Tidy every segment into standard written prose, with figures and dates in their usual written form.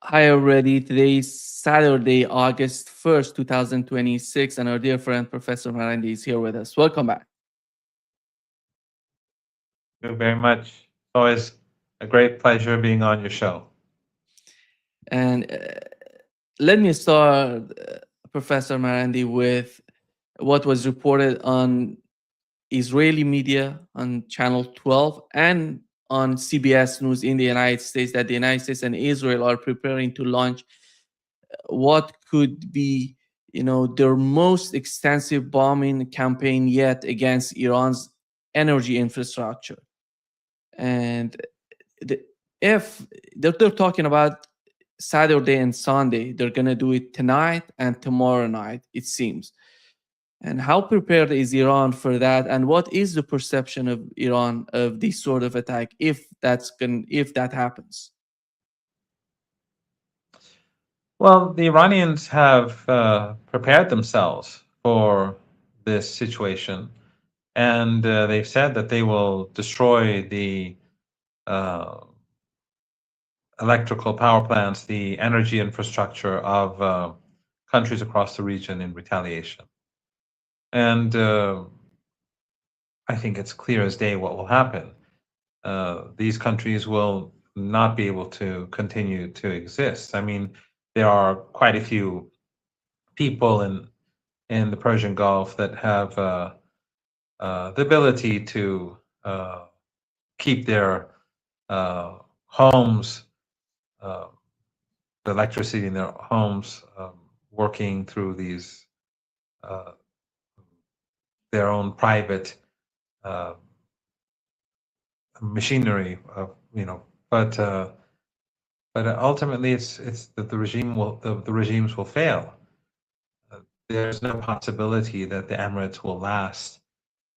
Hi, already. Today is Saturday, August 1st, 2026, and our dear friend Professor Marandi is here with us. Welcome back. Thank you very much. It's always a great pleasure being on your show. And let me start, Professor Marandi, with what was reported on Israeli media on Channel 12 and on CBS News in the United States that the United States and Israel are preparing to launch what could be, their most extensive bombing campaign yet against Iran's energy infrastructure. And the, if they're talking about Saturday and Sunday, they're going to do it tonight and tomorrow night, it seems. And how prepared is Iran for that? And what is the perception of Iran of this sort of attack if that happens? Well, the Iranians have prepared themselves for this situation, and they've said that they will destroy the uh, electrical power plants, the energy infrastructure of countries across the region in retaliation. And I think it's clear as day what will happen. These countries will not be able to continue to exist. I mean, there are quite a few people in the Persian Gulf that have the ability to keep their homes, uh, the electricity in their homes, working through these uh, their own private uh, machinery, but ultimately it's that the regimes will fail. There's no possibility that the Emirates will last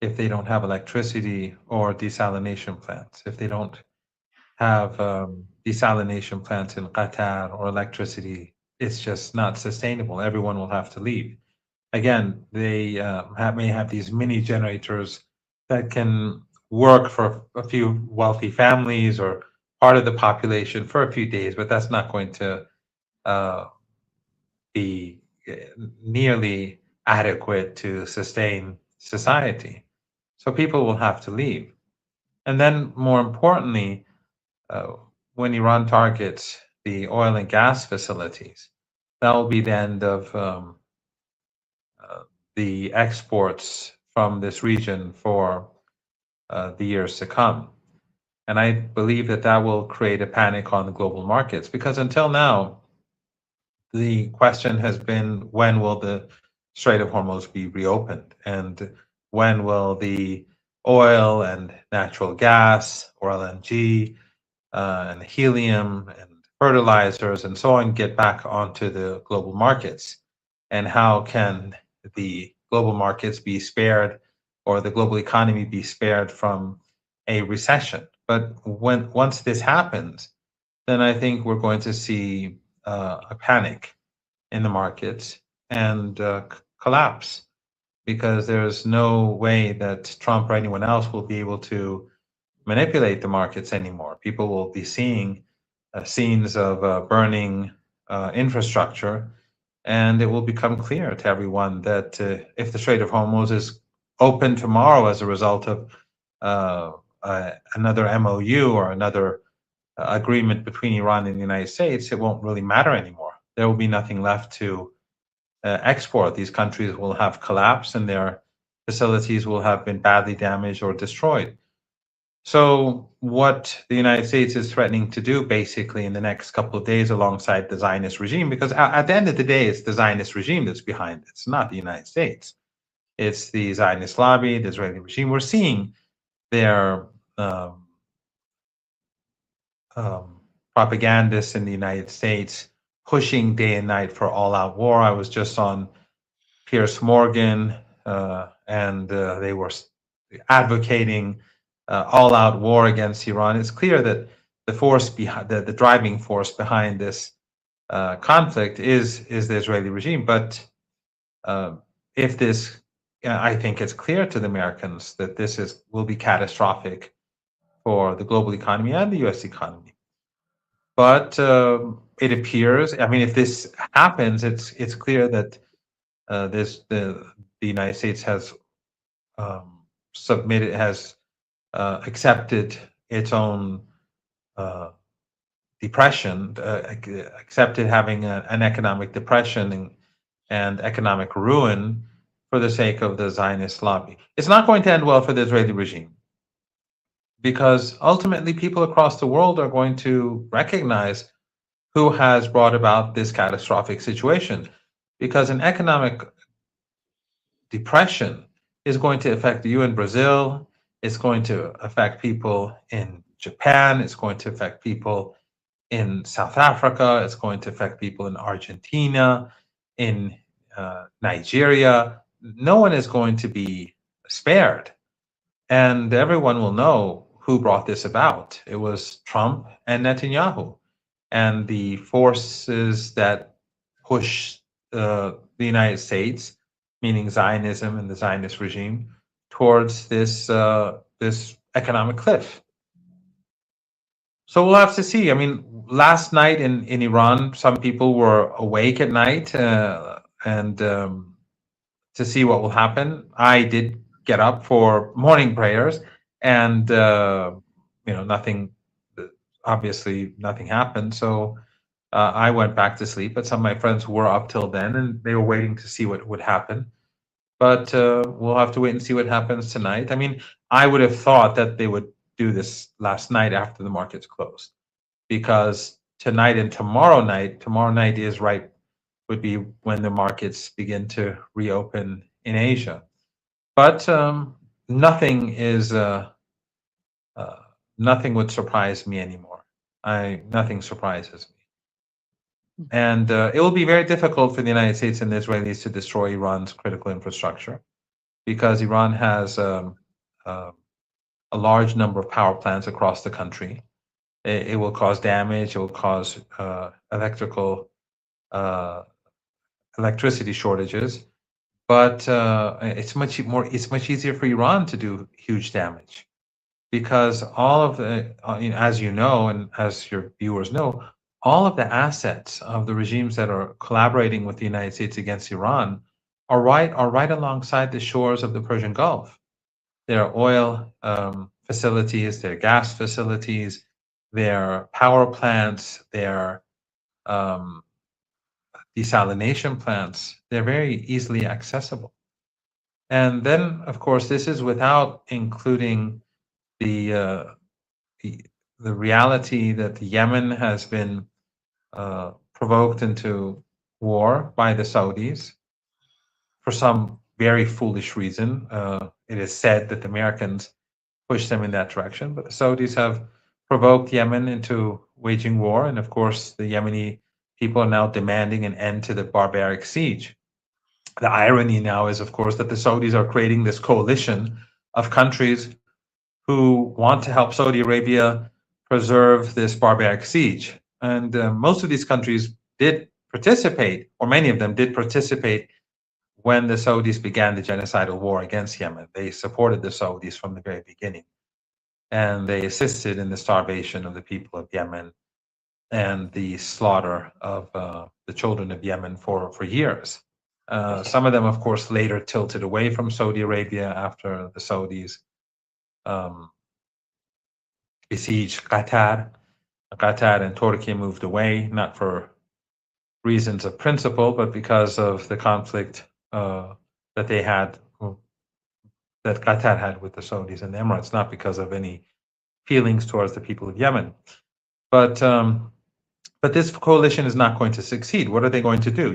if they don't have electricity or desalination plants. If they don't have desalination plants in Qatar or electricity, it's just not sustainable. Everyone will have to leave. Again, they may have these mini generators that can work for a few wealthy families or part of the population for a few days, but that's not going to uh, be nearly adequate to sustain society. So people will have to leave. And then, more importantly, uh, when Iran targets the oil and gas facilities, that will be the end of uh, the exports from this region for the years to come. And I believe that that will create a panic on the global markets because until now, the question has been when will the Strait of Hormuz be reopened? And when will the oil and natural gas or LNG and helium and fertilizers and so on get back onto the global markets? And how can the global markets be spared or the global economy be spared from a recession? But once this happens, then I think we're going to see a panic in the markets and collapse because there's no way that Trump or anyone else will be able to manipulate the markets anymore. People will be seeing scenes of burning infrastructure, and it will become clear to everyone that if the Strait of Hormuz is open tomorrow as a result of another MOU or another agreement between Iran and the United States, it won't really matter anymore. There will be nothing left to export. These countries will have collapsed and their facilities will have been badly damaged or destroyed. So, what the United States is threatening to do basically in the next couple of days alongside the Zionist regime, because at the end of the day, it's the Zionist regime that's behind it. It's not the United States. It's the Zionist lobby, the Israeli regime. We're seeing their um, propagandists in the United States pushing day and night for all out war. I was just on Pierce Morgan, and they were advocating all out war against Iran. It's clear that the force behind the driving force behind this conflict is the Israeli regime. But uh, if this, I think it's clear to the Americans that this is will be catastrophic for the global economy and the U.S. economy. But it appears, I mean, if this happens, it's clear that the United States has submitted, has accepted its own uh, depression, accepted having an economic depression and economic ruin for the sake of the Zionist lobby. It's not going to end well for the Israeli regime, because ultimately people across the world are going to recognize who has brought about this catastrophic situation. Because an economic depression is going to affect you in Brazil, it's going to affect people in Japan, it's going to affect people in South Africa, it's going to affect people in Argentina, in Nigeria. No one is going to be spared. And everyone will know who brought this about. It was Trump and Netanyahu and the forces that push the United States, meaning Zionism and the Zionist regime, towards this economic cliff. So we'll have to see. I mean, last night in Iran, some people were awake at night and to see what will happen. I did get up for morning prayers, and nothing. Obviously, nothing happened. So I went back to sleep. But some of my friends were up till then, and they were waiting to see what would happen. But we'll have to wait and see what happens tonight. I mean, I would have thought that they would do this last night after the markets closed, because tonight and tomorrow night is right, would be when the markets begin to reopen in Asia. But nothing is nothing would surprise me anymore. Nothing surprises me, and it will be very difficult for the United States and the Israelis to destroy Iran's critical infrastructure, because Iran has a large number of power plants across the country. It will cause damage. It will cause electricity shortages. But it's much more. It's much easier for Iran to do huge damage, because all of the, as you know, and as your viewers know, all of the assets of the regimes that are collaborating with the United States against Iran are right alongside the shores of the Persian Gulf. There are oil facilities, there are gas facilities, there are power plants, there are desalination plants. They're very easily accessible. And then, of course, this is without including the uh, the reality that Yemen has been provoked into war by the Saudis for some very foolish reason. It is said that the Americans pushed them in that direction, but the Saudis have provoked Yemen into waging war, and of course, the Yemeni people are now demanding an end to the barbaric siege. The irony now is, of course, that the Saudis are creating this coalition of countries who want to help Saudi Arabia preserve this barbaric siege. And most of these countries did participate, or many of them did participate, when the Saudis began the genocidal war against Yemen. They supported the Saudis from the very beginning, and they assisted in the starvation of the people of Yemen and the slaughter of the children of Yemen for years. Some of them, of course, later tilted away from Saudi Arabia after the Saudis besieged Qatar. Qatar and Turkey moved away, not for reasons of principle, but because of the conflict that they had, that Qatar had with the Saudis and the Emirates, not because of any feelings towards the people of Yemen. But this coalition is not going to succeed. What are they going to do?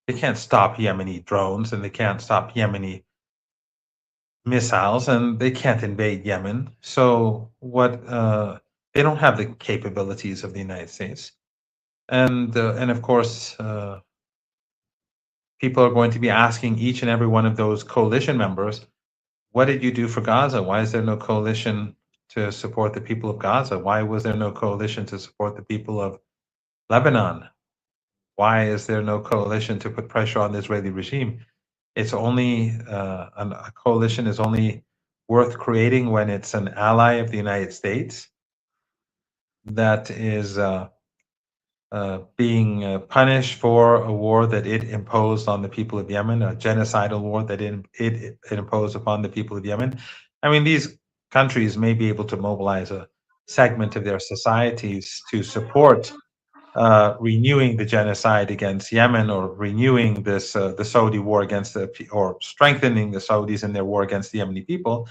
They can't stop Yemeni drones, and they can't stop Yemeni missiles, and they can't invade Yemen. So they don't have the capabilities of the United States, and of course, people are going to be asking each and every one of those coalition members, what did you do for Gaza? Why is there no coalition to support the people of Gaza? Why was there no coalition to support the people of Lebanon? Why is there no coalition to put pressure on the Israeli regime? It's only a coalition is only worth creating when it's an ally of the United States that is being punished for a war that it imposed on the people of Yemen, a genocidal war that it imposed upon the people of Yemen. I mean, these countries may be able to mobilize a segment of their societies to support renewing the genocide against Yemen, or renewing this the Saudi war against or strengthening the Saudis in their war against the Yemeni people.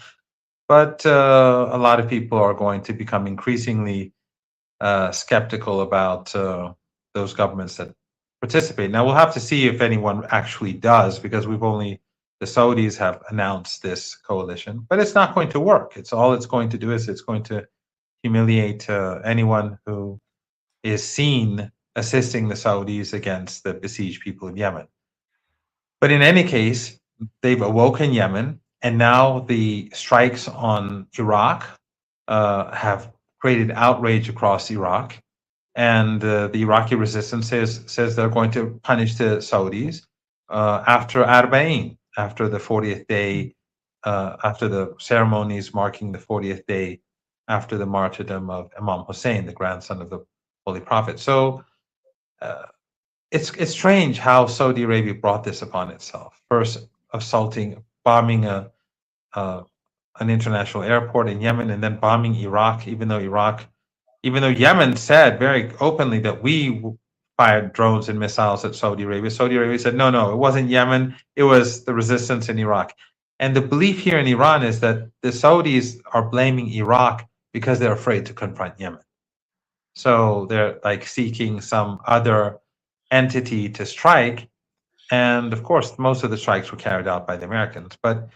But a lot of people are going to become increasingly skeptical about those governments that participate. Now we'll have to see if anyone actually does, because the Saudis have announced this coalition, but it's not going to work. It's going to do is it's going to humiliate anyone who is seen assisting the Saudis against the besieged people of Yemen. But in any case, they've awoken Yemen, and now the strikes on Iraq have created outrage across Iraq. And the Iraqi resistance says they're going to punish the Saudis after Arba'in, after the 40th day, after the ceremonies marking the 40th day after the martyrdom of Imam Hussein, the grandson of the Holy Prophet. So it's strange how Saudi Arabia brought this upon itself. First, bombing an international airport in Yemen, and then bombing Iraq, even though Yemen said very openly that we fired drones and missiles at Saudi Arabia. Saudi Arabia said, no, it wasn't Yemen, it was the resistance in Iraq. And the belief here in Iran is that the Saudis are blaming Iraq because they're afraid to confront Yemen. So they're like seeking some other entity to strike. And of course, most of the strikes were carried out by the Americans. But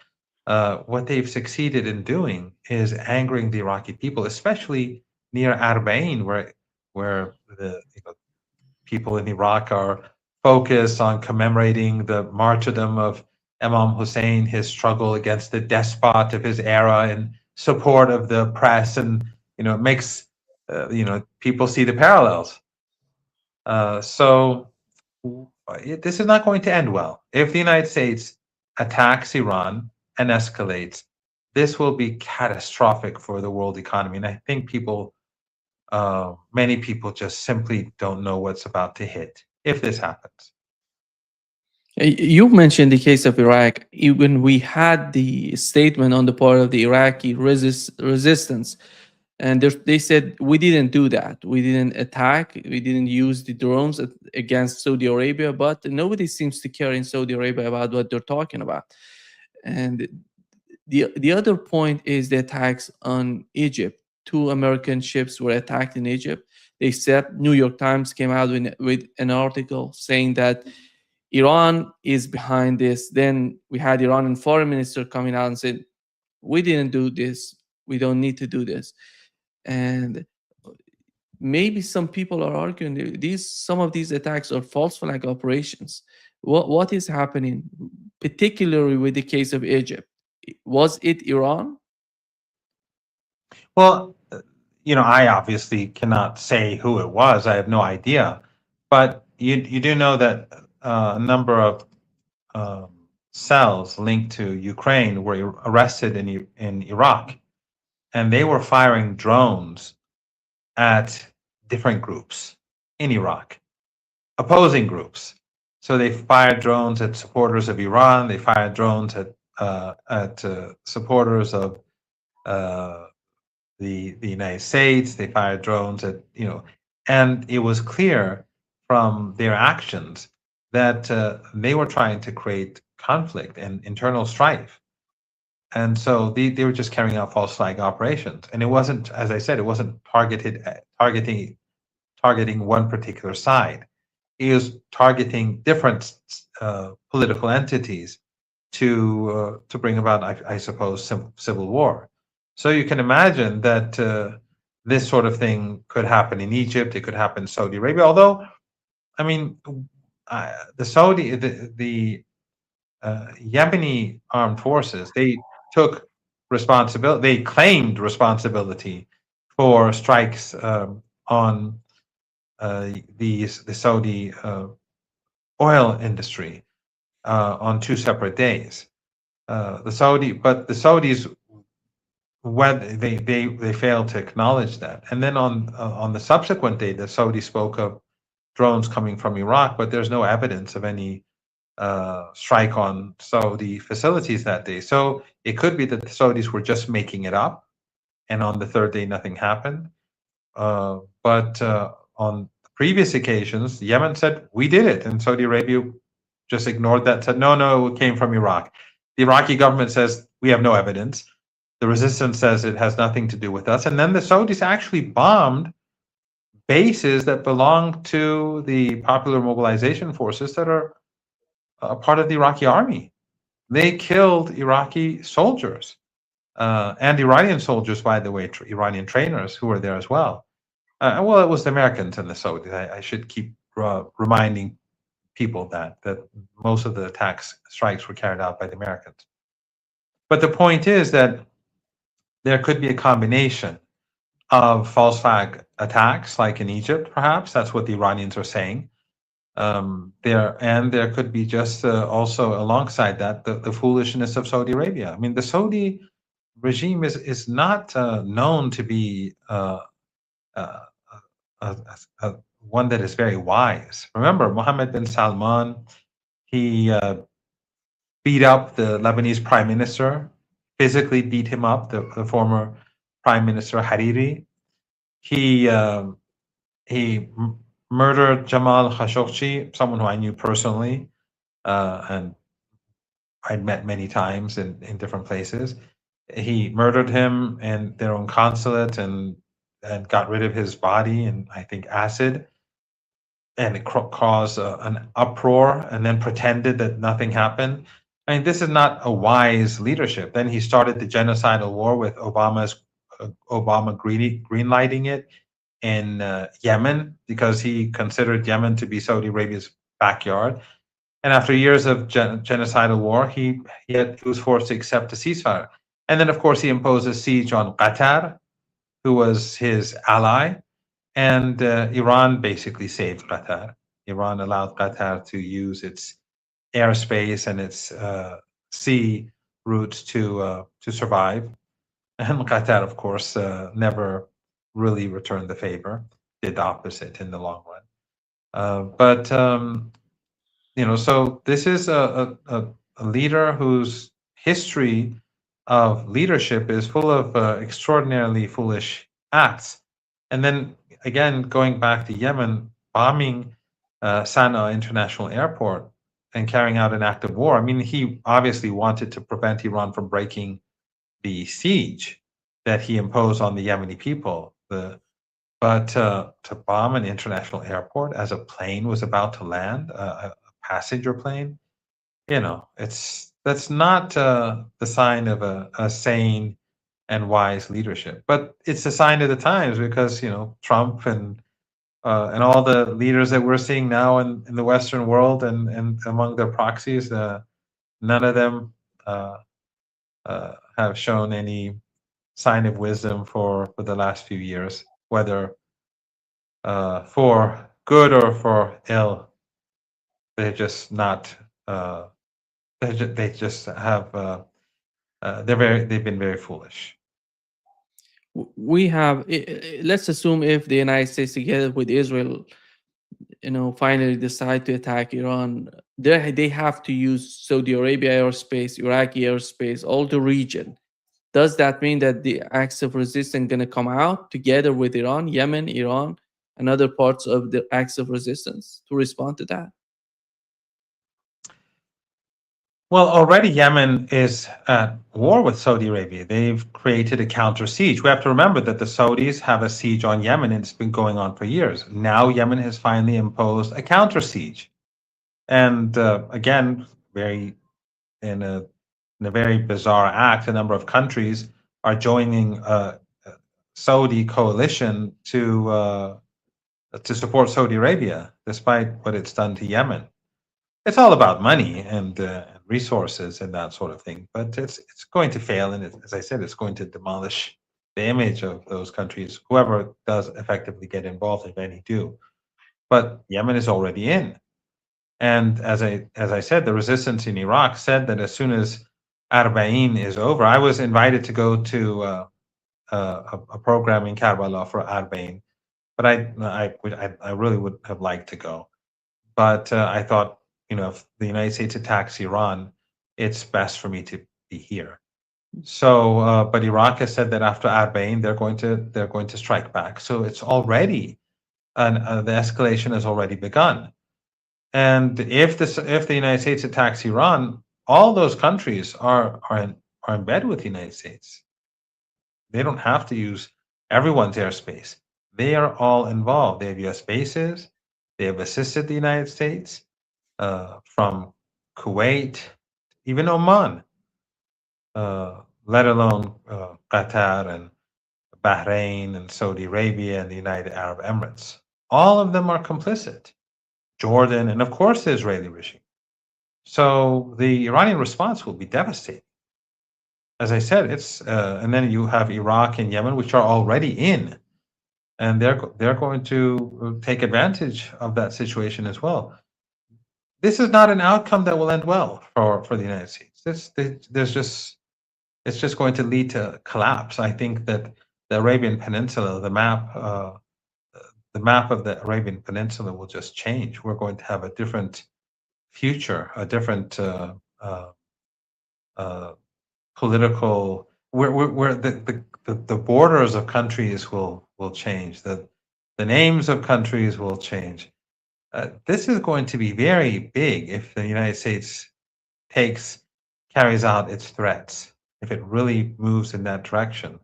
what they've succeeded in doing is angering the Iraqi people, especially near Arba'in, where the people in Iraq are focused on commemorating the martyrdom of Imam Hussein, his struggle against the despot of his era in support of the press, and it makes people see the parallels. So this is not going to end well. If the United States attacks Iran and escalates, this will be catastrophic for the world economy. And I think many people just simply don't know what's about to hit if this happens. You mentioned the case of Iraq. Even we had the statement on the part of the Iraqi resistance, and they said, we didn't do that. We didn't attack. We didn't use the drones against Saudi Arabia. But nobody seems to care in Saudi Arabia about what they're talking about. And the other point is the attacks on Egypt. 2 American ships were attacked in Egypt. They said, New York Times came out with an article saying that Iran is behind this. Then we had Iranian foreign minister coming out and said, we didn't do this. We don't need to do this. And maybe some people are arguing some of these attacks are false flag operations. What is happening, particularly with the case of Egypt? Was it Iran? Well, I obviously cannot say who it was. I have no idea. But you do know that a number of cells linked to Ukraine were arrested in Iraq, and they were firing drones at different groups in Iraq, opposing groups. So they fired drones at supporters of Iran. They fired drones at supporters of the United States. They fired drones at and it was clear from their actions that they were trying to create conflict and internal strife. And so they were just carrying out false flag operations. And it wasn't, as I said, it wasn't targeting one particular side. It was targeting different political entities to bring about, I suppose, civil war. So you can imagine that this sort of thing could happen in Egypt. It could happen in Saudi Arabia. Although, I mean, the Yemeni armed forces, they took responsibility. They claimed responsibility for strikes on the Saudi oil industry on 2 separate days. But the Saudis, when they failed to acknowledge that, and then on the subsequent day, the Saudis spoke of drones coming from Iraq, but there's no evidence of any strike on Saudi facilities that day. So it could be that the Saudis were just making it up, and on the third day nothing happened. But on previous occasions, Yemen said we did it, and Saudi Arabia just ignored that. Said no, it came from Iraq. The Iraqi government says we have no evidence. The resistance says it has nothing to do with us, and then the Saudis actually bombed bases that belong to the Popular Mobilization Forces that are a part of the Iraqi army. They killed Iraqi soldiers and Iranian soldiers, by the way, Iranian trainers who were there as well. Well, it was the Americans and the Saudis. I should keep reminding people that most of the strikes were carried out by the Americans. But the point is that there could be a combination of false flag attacks, like in Egypt, perhaps. That's what the Iranians are saying. There could be just also alongside that the foolishness of Saudi Arabia. I mean, the Saudi regime is not known to be one that is very wise. Remember, Mohammed bin Salman, he beat up the Lebanese prime minister, physically beat him up, the former prime minister Hariri. He murdered Jamal Khashoggi, someone who I knew personally, and I'd met many times in different places. He murdered him in their own consulate and got rid of his body in, I think, acid, and it caused an uproar, and then pretended that nothing happened. I mean, this is not a wise leadership. Then he started the genocidal war with Obama greenlighting it in Yemen, because he considered Yemen to be Saudi Arabia's backyard. And after years of genocidal war, he was forced to accept a ceasefire. And then, of course, he imposed a siege on Qatar, who was his ally. And Iran basically saved Qatar. Iran allowed Qatar to use its airspace and its sea routes to survive. And Qatar, of course, never really returned the favor, did the opposite in the long run. So this is a leader whose history of leadership is full of extraordinarily foolish acts. And then again, going back to Yemen, bombing Sana'a International Airport and carrying out an act of war. I mean, he obviously wanted to prevent Iran from breaking the siege that he imposed on the Yemeni people. But to bomb an international airport as a plane was about to land, a passenger plane, that's not the sign of a sane and wise leadership. But it's a sign of the times, because Trump and all the leaders that we're seeing now in the Western world and among their proxies, none of them have shown any sign of wisdom for the last few years, whether for good or for ill. They're just not. They just have. They've been very foolish. We have, let's assume if the United States together with Israel, finally decide to attack Iran, they have to use Saudi Arabia airspace, Iraqi airspace, all the region. Does that mean that the acts of resistance going to come out together with Iran, Yemen, Iran, and other parts of the acts of resistance to respond to that? Well, already Yemen is at war with Saudi Arabia. They've created a counter siege. We have to remember that the Saudis have a siege on Yemen, and it's been going on for years. Now Yemen has finally imposed a counter siege. And again, in a very bizarre act, a number of countries are joining a Saudi coalition to support Saudi Arabia, despite what it's done to Yemen. It's all about money and resources and that sort of thing, but it's going to fail, and as I said, it's going to demolish the image of those countries, whoever does effectively get involved, if any do. But Yemen is already in, and as I said, the resistance in Iraq said that as soon as Arba'in is over, I was invited to go to a program in Karbala for Arba'in, but I really would have liked to go. But I thought, if the United States attacks Iran, it's best for me to be here. So, but Iraq has said that after Arbain, they're going to strike back. So it's already, and the escalation has already begun. And if the United States attacks Iran, all those countries are in bed with the United States. They don't have to use everyone's airspace. They are all involved. They have U.S. bases. They have assisted the United States from Kuwait, even Oman, let alone Qatar and Bahrain and Saudi Arabia and the United Arab Emirates. All of them are complicit. Jordan, and of course the Israeli regime. So the Iranian response will be devastating. As I said, and then you have Iraq and Yemen, which are already in, and they're going to take advantage of that situation as well. This is not an outcome that will end well for the United States. It's just going to lead to collapse. I think that the Arabian Peninsula, the map of the Arabian Peninsula will just change. We're going to have a different future, a different uh, political, where the borders of countries will change. The names of countries will change. This is going to be very big if the United States carries out its threats. If it really moves in that direction,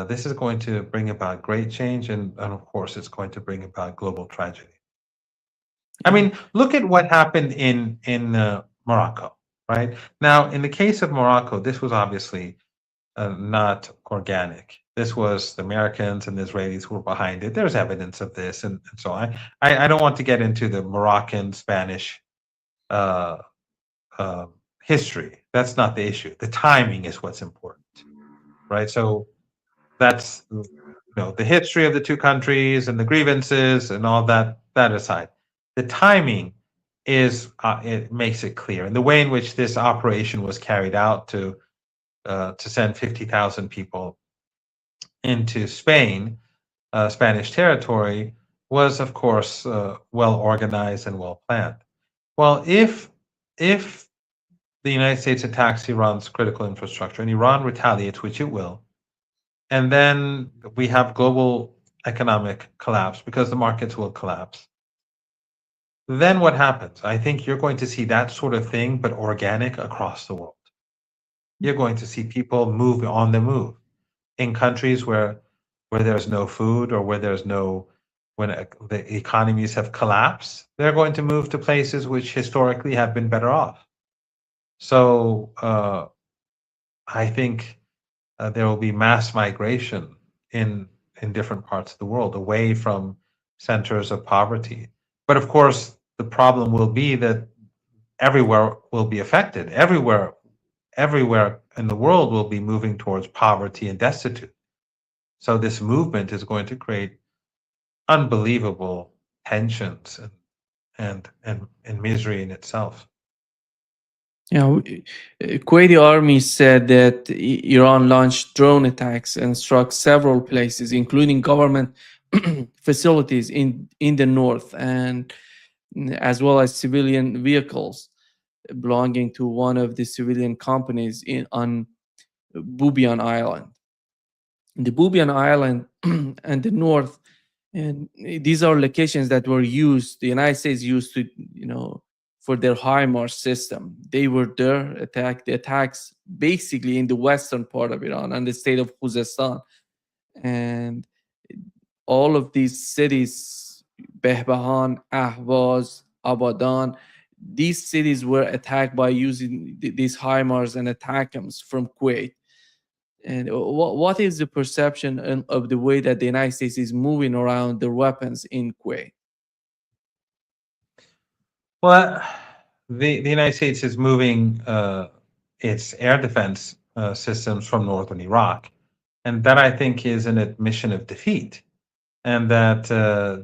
this is going to bring about great change, and of course, it's going to bring about global tragedy. I Yeah. mean, look at what happened in Morocco, right? Now, in the case of Morocco, this was obviously not organic. This was the Americans and the Israelis who were behind it. There's evidence of this, and so I don't want to get into the Moroccan Spanish uh, uh, history. That's not the issue. The timing is what's important, right? So that's the history of the two countries and the grievances and all that. That aside, the timing it makes it clear, and the way in which this operation was carried out to send 50,000 people into Spain, Spanish territory, was of course well organized and well planned. Well, if the United States attacks Iran's critical infrastructure and Iran retaliates, which it will, and then we have global economic collapse because the markets will collapse, then what happens? I think you're going to see that sort of thing, but organic across the world. You're going to see people move on the move in countries where there's no food or where there's no when the economies have collapsed. They're going to move to places which historically have been better off. So I think there will be mass migration in different parts of the world away from centers of poverty. But of course, the problem will be that everywhere will be affected. Everywhere in the world will be moving towards poverty and destitute. So this movement is going to create unbelievable tensions and misery in itself. Yeah, Kuwaiti army said that Iran launched drone attacks and struck several places, including government facilities in the north, and as well as civilian vehicles belonging to one of the civilian companies on Bubian Island. The Bubian Island and the north, and these are locations that were used. The United States used to, for their HIMARS system. They were there. The attacks basically in the western part of Iran and the state of Khuzestan, and all of these cities, Behbahan, Ahvaz, Abadan, these cities were attacked by using these HIMARS and ATACMS from Kuwait. And what is the perception of the way that the United States is moving around their weapons in Kuwait? Well, the United States is moving its air defense systems from northern Iraq, and that I think is an admission of defeat, and that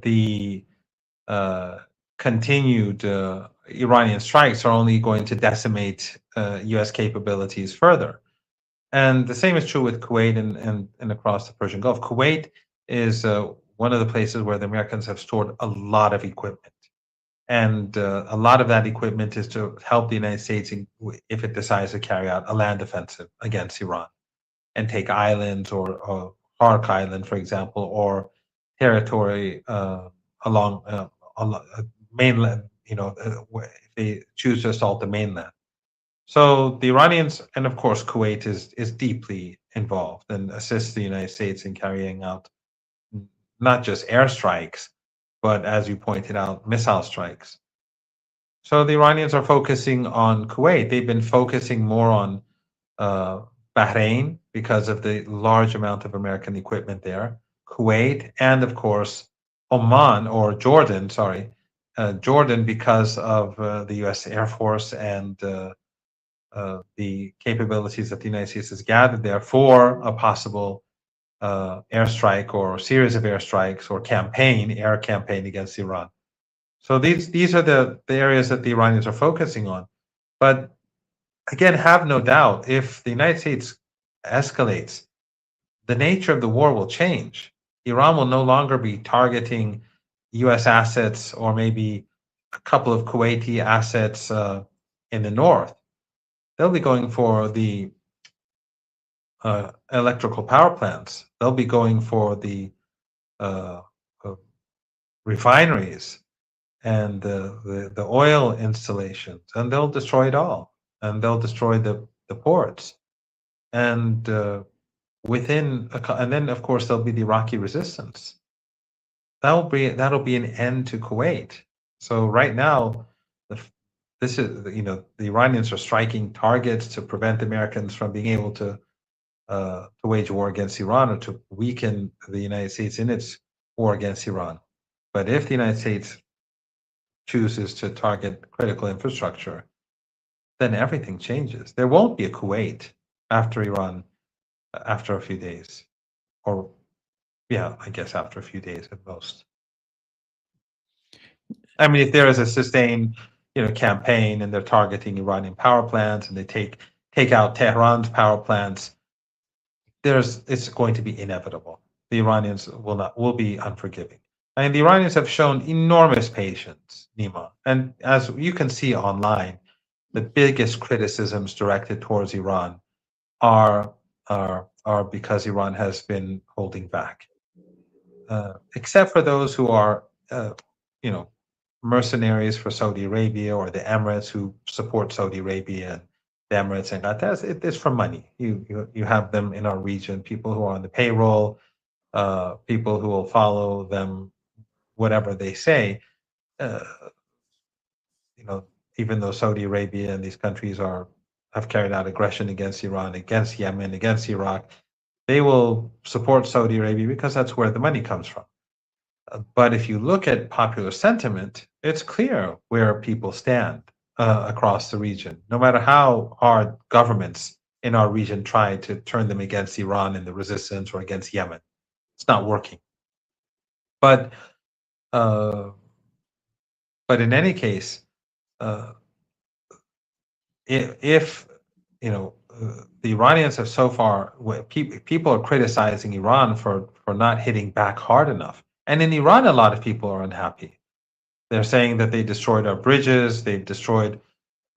the continued Iranian strikes are only going to decimate U.S. capabilities further. And the same is true with Kuwait and across the Persian Gulf. Kuwait is one of the places where the Americans have stored a lot of equipment. And a lot of that equipment is to help the United States if it decides to carry out a land offensive against Iran and take islands or Hark Island, for example, or territory along mainland, if they choose to assault the mainland. So the Iranians, and of course Kuwait is deeply involved and assists the United States in carrying out not just airstrikes, but as you pointed out, missile strikes. So the Iranians are focusing on Kuwait. They've been focusing more on uh, Bahrain because of the large amount of American equipment there, Kuwait, and of course Oman or Jordan. Sorry, Jordan because of the U.S. Air Force and the capabilities that the United States has gathered there for a possible airstrike or series of airstrikes or air campaign against Iran. So these are the areas that the Iranians are focusing on. But again, have no doubt, if the United States escalates, the nature of the war will change. Iran will no longer be targeting U.S. assets or maybe a couple of Kuwaiti assets in the north. They'll be going for the electrical power plants. They'll be going for the uh, uh, refineries and the oil installations, and they'll destroy it all. And they'll destroy the ports. And and then of course there'll be the Iraqi resistance. That'll be an end to Kuwait. So right now, the, this is the Iranians are striking targets to prevent Americans from being able to wage war against Iran or to weaken the United States in its war against Iran. But if the United States chooses to target critical infrastructure, then everything changes. There won't be a Kuwait after Iran, after a few days, or yeah, I guess after a few days at most. I mean, if there is a sustained, campaign and they're targeting Iranian power plants and they take out Tehran's power plants, it's going to be inevitable. The Iranians will be unforgiving. And the Iranians have shown enormous patience, Nima. And as you can see online, the biggest criticisms directed towards Iran are because Iran has been holding back, except for those who are, mercenaries for Saudi Arabia or the Emirates who support Saudi Arabia and the Emirates and Qatar. It's for money. You have them in our region, people who are on the payroll, people who will follow them, whatever they say. Uh, even though Saudi Arabia and these countries have carried out aggression against Iran, against Yemen, against Iraq, they will support Saudi Arabia because that's where the money comes from. But if you look at popular sentiment, it's clear where people stand across the region. No matter how hard governments in our region try to turn them against Iran and the resistance or against Yemen, it's not working. But in any case, if the Iranians have so far, people are criticizing Iran for not hitting back hard enough, and in Iran, a lot of people are unhappy. They're saying that they destroyed our bridges, they've destroyed,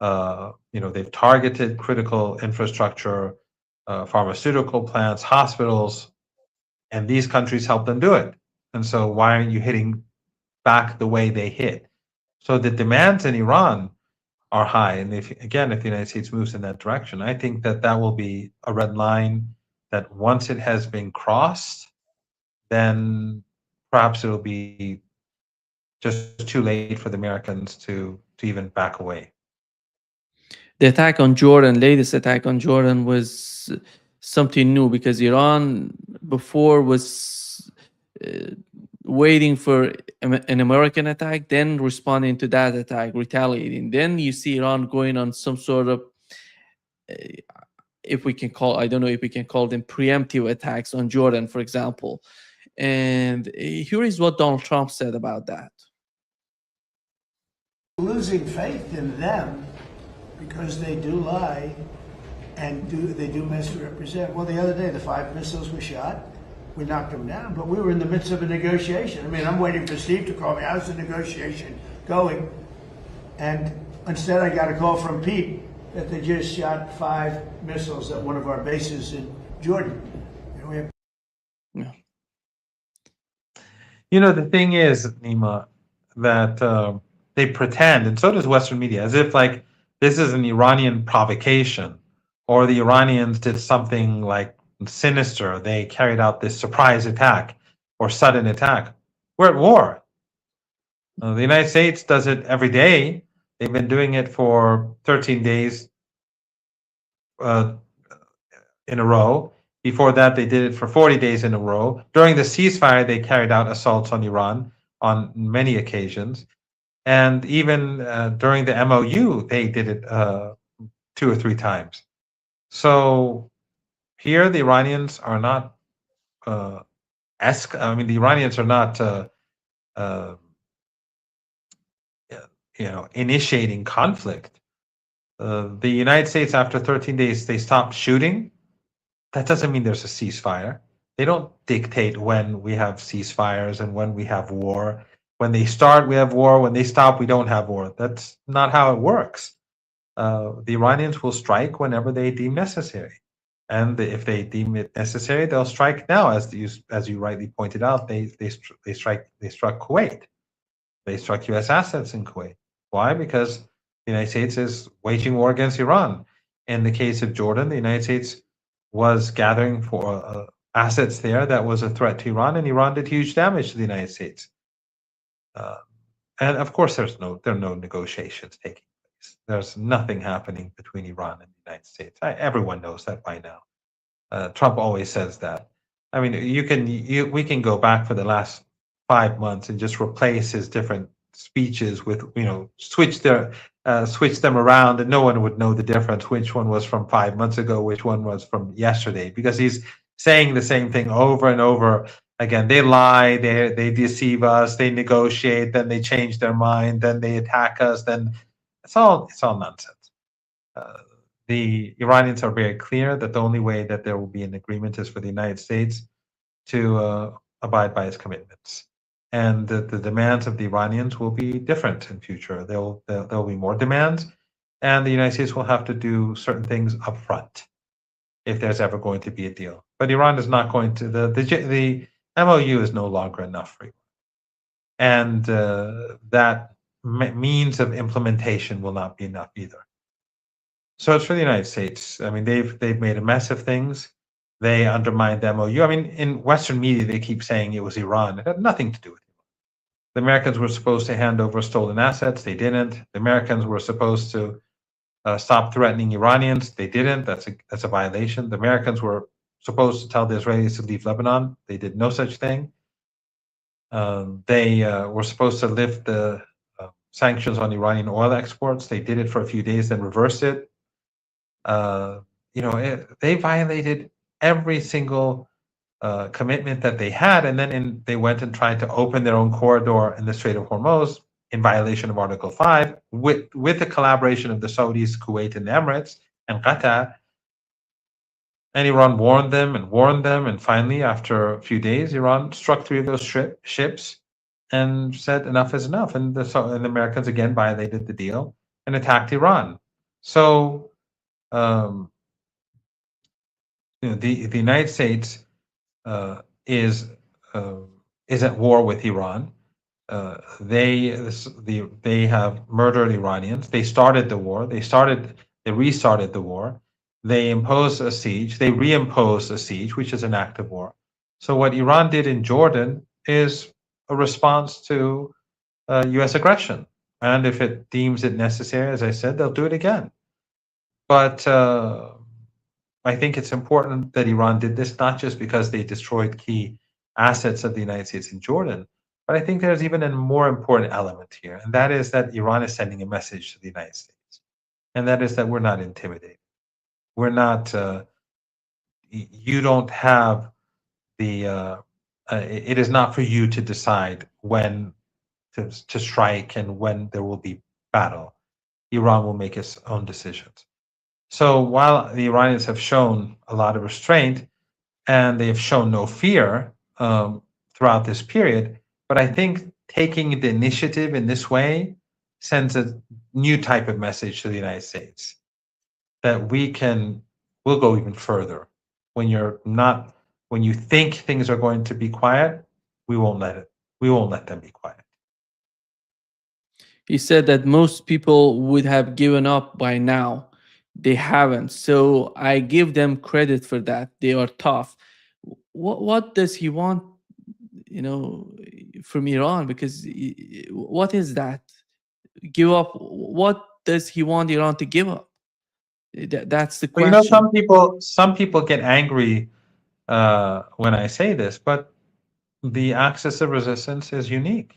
they've targeted critical infrastructure, pharmaceutical plants, hospitals, and these countries help them do it. And so, why aren't you hitting back the way they hit? So the demands in Iran are high. And if the United States moves in that direction, I think that will be a red line that once it has been crossed, then perhaps it'll be just too late for the Americans to even back away. The attack on Jordan, latest attack on Jordan, was something new because Iran before was waiting for an American attack, then responding to that attack, retaliating. Then you see Iran going on some sort of, I don't know if we can call them preemptive attacks on Jordan, for example. And here is what Donald Trump said about that. Losing faith in them because they do lie and they do misrepresent. Well, the other day, the 5 missiles were shot. we knocked them down, but we were in the midst of a negotiation. I mean, I'm waiting for Steve to call me. How's the negotiation going? And instead, I got a call from Pete that they just shot 5 missiles at one of our bases in Jordan. And we have Yeah. You know, the thing is, Nima, that they pretend, and so does Western media, as if like this is an Iranian provocation, or the Iranians did something like sinister. They carried out this surprise attack or sudden attack. We're at war. The United States does it every day. They've been doing it for 13 days in a row. Before that, they did it for 40 days in a row. During the ceasefire, they carried out assaults on Iran on many occasions. And even during the MOU, they did it 2 or 3 times. So here, the Iranians are not the Iranians are not initiating conflict. The United States, after 13 days, they stopped shooting. That doesn't mean there's a ceasefire. They don't dictate when we have ceasefires and when we have war. When they start, we have war. When they stop, we don't have war. That's not how it works. The Iranians will strike whenever they deem necessary. And if they deem it necessary, they'll strike now. As you rightly pointed out, they struck Kuwait. They struck U.S. assets in Kuwait. Why? Because the United States is waging war against Iran. In the case of Jordan, the United States was gathering for assets there that was a threat to Iran, and Iran did huge damage to the United States. And of course, there are no negotiations taking place. There's nothing happening between Iran and the United States. Everyone knows that by now. Trump always says that. I mean, we can go back for the last 5 months and just replace his different speeches with, switch them around, and no one would know the difference, which one was from 5 months ago, which one was from yesterday, because he's saying the same thing over and over again. They lie, they deceive us, they negotiate, then they change their mind, then they attack us, then it's all nonsense. The Iranians are very clear that the only way that there will be an agreement is for the United States to abide by its commitments. And the demands of the Iranians will be different in future. There'll be more demands, and the United States will have to do certain things upfront if there's ever going to be a deal. But Iran is not going to. The MOU is no longer enough for Iran, and that means of implementation will not be enough either. So it's for the United States. I mean, they've made a mess of things. They undermined the MOU. I mean, in Western media, they keep saying it was Iran. It had nothing to do with it. The Americans were supposed to hand over stolen assets. They didn't. The Americans were supposed to stop threatening Iranians. They didn't. That's a violation. The Americans were supposed to tell the Israelis to leave Lebanon. They did no such thing. They were supposed to lift the sanctions on Iranian oil exports. They did it for a few days, then reversed it. They violated every single commitment that they had, and then they went and tried to open their own corridor in the Strait of Hormuz in violation of Article 5 with the collaboration of the Saudis, Kuwait, and the Emirates, and Qatar. And Iran warned them, and finally, after a few days, Iran struck 3 of those ships and said enough is enough, and the Americans again violated the deal and attacked Iran. So the United States is at war with Iran. They have murdered Iranians. They started the war. They restarted the war. They imposed a siege. They reimposed a siege, which is an act of war. So what Iran did in Jordan is a response to U.S. aggression. And if it deems it necessary, as I said, they'll do it again. But I think it's important that Iran did this, not just because they destroyed key assets of the United States in Jordan, but I think there's even a more important element here, and that is that Iran is sending a message to the United States, and that is that we're not intimidated. We're not. You don't have the. It is not for you to decide when to strike and when there will be battle. Iran will make its own decisions. So while the Iranians have shown a lot of restraint, and they've shown no fear throughout this period. But I think taking the initiative in this way sends a new type of message to the United States that we'll go even further. When you think things are going to be quiet, we won't let them be quiet. He said that most people would have given up by now. They haven't. So I give them credit for that. They are tough. What does he want, from Iran? Because what is that? Give up. What does he want Iran to give up? That's the Well, question. some people get angry when I say this, but the axis of resistance is unique.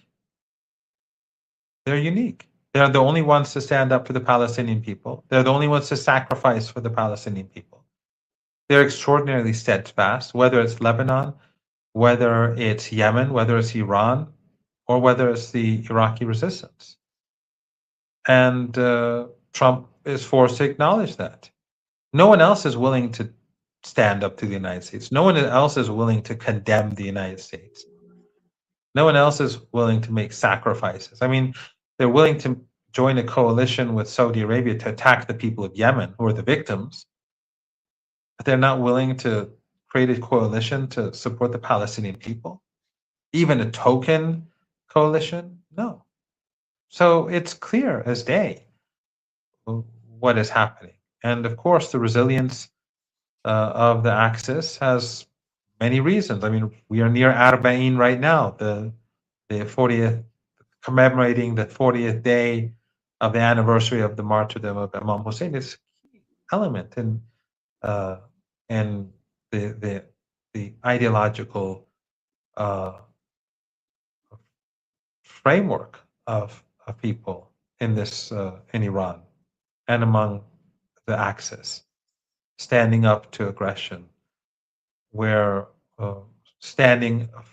They're unique. They're the only ones to stand up for the Palestinian people. They're the only ones to sacrifice for the Palestinian people. They're extraordinarily steadfast, whether it's Lebanon, whether it's Yemen, whether it's Iran, or whether it's the Iraqi resistance. And Trump is forced to acknowledge that. No one else is willing to stand up to the United States. No one else is willing to condemn the United States. No one else is willing to make sacrifices. I mean, they're willing to join a coalition with Saudi Arabia to attack the people of Yemen, who are the victims, but they're not willing to create a coalition to support the Palestinian people, even a token coalition. No. So it's clear as day what is happening. And of course, the resilience of the Axis has many reasons. I mean, we are near Arba'in right now, the 40th, commemorating the 40th day of the anniversary of the martyrdom of Imam Hussein. It's a key element in the ideological framework of people in this in Iran and among the Axis, standing up to aggression, where standing up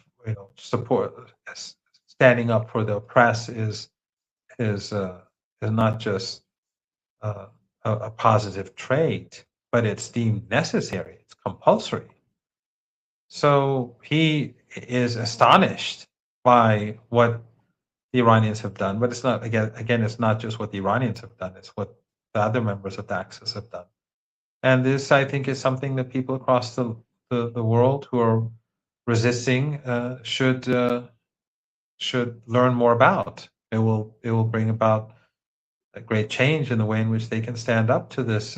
for the oppressed is not just a positive trait, but it's deemed necessary. It's compulsory. So he is astonished by what the Iranians have done, but it's not again. It's not just what the Iranians have done; it's what the other members of the Axis have done. And this, I think, is something that people across the world who are resisting should learn more about. It will bring about a great change in the way in which they can stand up to this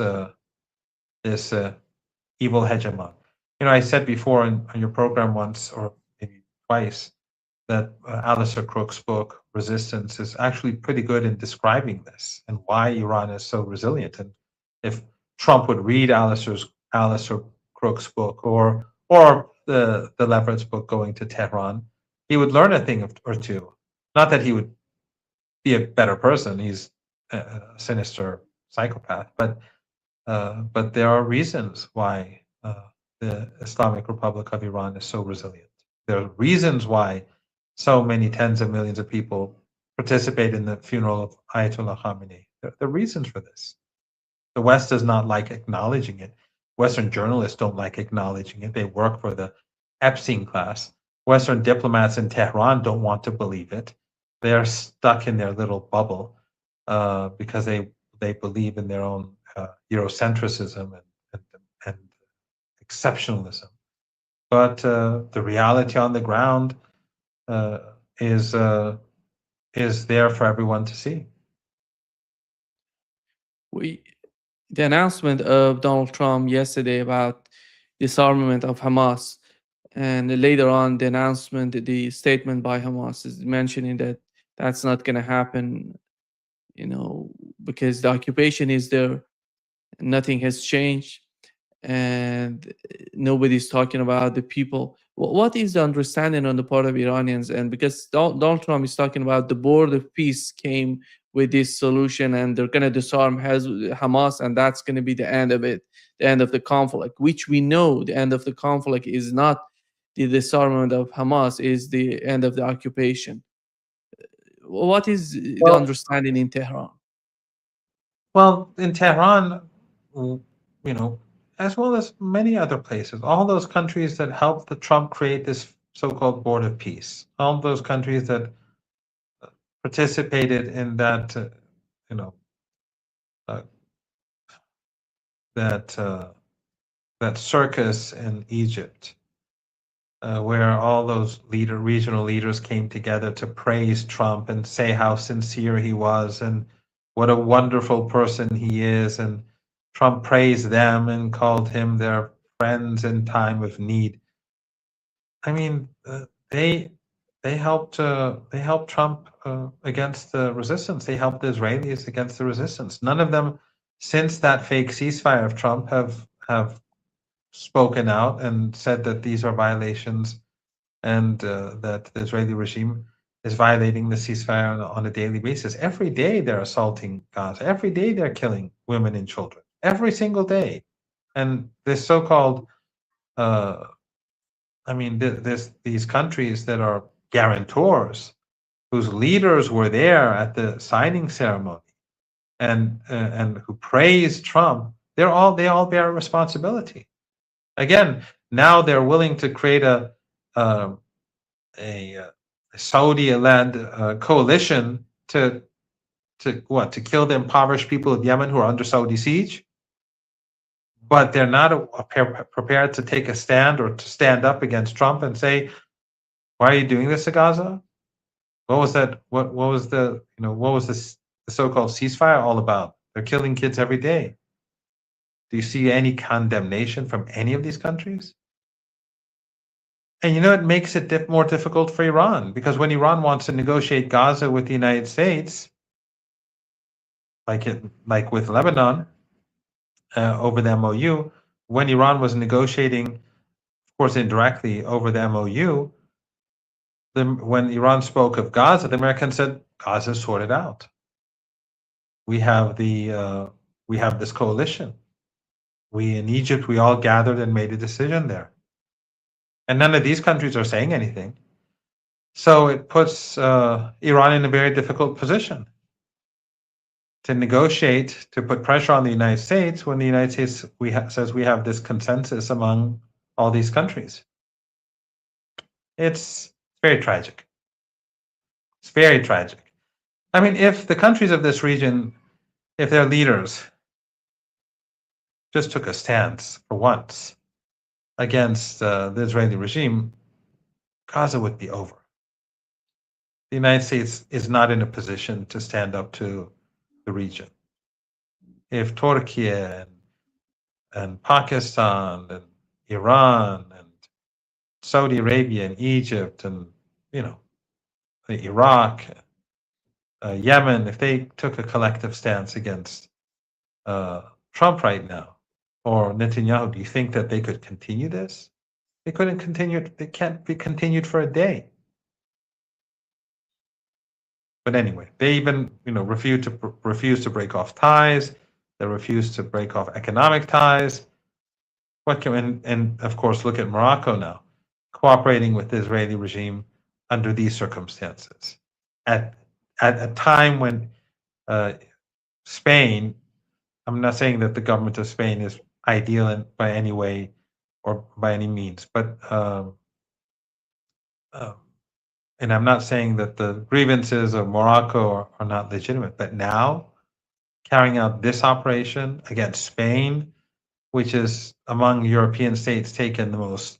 evil hegemon. I said before on your program once, or maybe twice, that Alistair Crook's book Resistance is actually pretty good in describing this and why Iran is so resilient. And if Trump would read Alistair Crook's book or the Leverett's book Going to Tehran, he would learn a thing or two. Not that he would be a better person; he's a sinister psychopath. But there are reasons why the Islamic Republic of Iran is so resilient. There are reasons why so many tens of millions of people participate in the funeral of Ayatollah Khamenei. There are reasons for this. The West does not like acknowledging it. Western journalists don't like acknowledging it. They work for the Epstein class. Western diplomats in Tehran don't want to believe it. They're stuck in their little bubble because they believe in their own Eurocentrism and exceptionalism. But the reality on the ground is there for everyone to see. The announcement of Donald Trump yesterday about disarmament of Hamas, and later on the statement by Hamas is mentioning that that's not going to happen, because the occupation is there, nothing has changed, and nobody's talking about the people. What is the understanding on the part of Iranians? And because Donald Trump is talking about the board of peace came with this solution and they're going to disarm Hamas, and that's going to be the end of it, the end of the conflict, which we know the end of the conflict is not the disarmament of Hamas, is the end of the occupation. What is the understanding in Tehran? Well, in Tehran, as well as many other places, all those countries that helped the Trump create this so-called board of peace, all those countries that participated in that, you know, uh, that that circus in Egypt, where all those regional leaders came together to praise Trump and say how sincere he was and what a wonderful person he is, and Trump praised them and called him their friends in time of need. I mean, they helped Trump against the resistance. They helped the Israelis against the resistance. None of them, since that fake ceasefire of Trump, have spoken out and said that these are violations and that the Israeli regime is violating the ceasefire on a daily basis. Every day they're assaulting Gaza. Every day they're killing women and children. Every single day. And this so-called, these countries that are guarantors, whose leaders were there at the signing ceremony, and who praised Trump, they all bear responsibility. Again, now they're willing to create a Saudi-led coalition to kill the impoverished people of Yemen who are under Saudi siege, but they're not prepared to take a stand or to stand up against Trump and say, "Why are you doing this to Gaza? What was that? What was the so-called ceasefire all about? They're killing kids every day." Do you see any condemnation from any of these countries? And it makes it more difficult for Iran, because when Iran wants to negotiate Gaza with the United States, like with Lebanon, over the MOU, when Iran was negotiating, of course, indirectly over the MOU, when Iran spoke of Gaza, the Americans said, "Gaza is sorted out. We have this coalition. We in Egypt, we all gathered and made a decision there." And none of these countries are saying anything. So it puts Iran in a very difficult position to negotiate, to put pressure on the United States when the United States says we have this consensus among all these countries. It's very tragic. It's very tragic. I mean, if the countries of this region, if their leaders just took a stance for once against the Israeli regime, Gaza would be over. The United States is not in a position to stand up to the region. If Turkey and Pakistan and Iran and Saudi Arabia and Egypt and Iraq, Yemen, if they took a collective stance against Trump right now or Netanyahu, do you think that they could continue this? They couldn't continue. They can't be continued for a day. But anyway, they even refuse to break off ties. They refuse to break off economic ties. And of course, look at Morocco now, cooperating with the Israeli regime under these circumstances, at a time when Spain. I'm not saying that the government of Spain is ideal by any way or by any means, but and I'm not saying that the grievances of Morocco are not legitimate, but now carrying out this operation against Spain, which is among European states taken the most